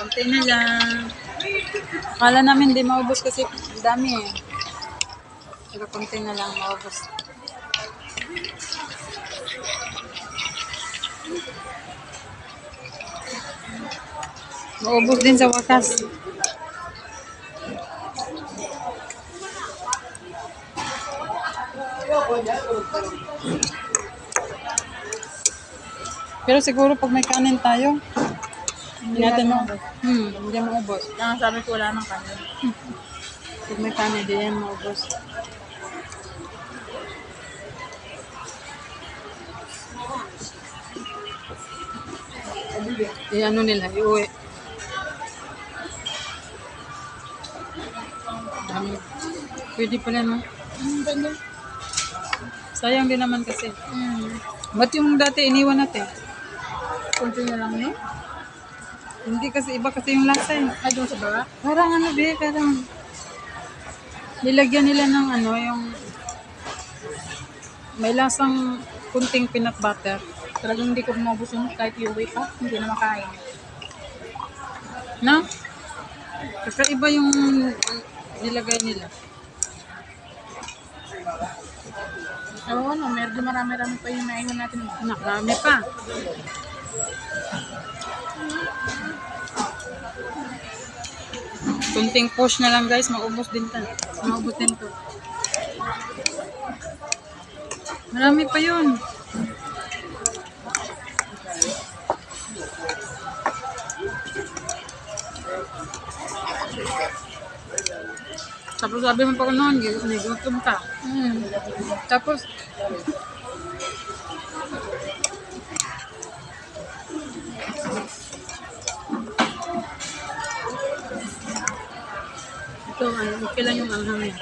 Konti na lang. Akala namin hindi maubos kasi dami eh. Pero konti na lang maubos. Maubos din sa wakas. Pero siguro pag may kanin tayo, hindi natin hindi maubos. Sabi ko wala nang kanin. Pag may kanin, hindi yan maubos. Ano nila, iuwi. Pwede pala, no? Pwede. Sayang din naman kasi. Ba't yung dati iniwan natin? Kunti na lang yun. Hindi kasi, iba kasi yung lasa eh. Ay, doon sa baba? Parang ano be, parang nilagyan nila ng ano, yung may lasang kunting peanut butter. Talagang hindi ko mabos yun kahit iuwi pa. Hindi na makain. No? Kasi iba yung nilagay nila. Oo, no, medyo marami-rami pa yung naiwan natin. Nakarami pa. Kunting push na lang guys, maubos din to. Maubos din to. Marami pa yun. Tapos sabi mo pa ko noon, gutom ka. Tapos, ito, okay lang yung anghang niya.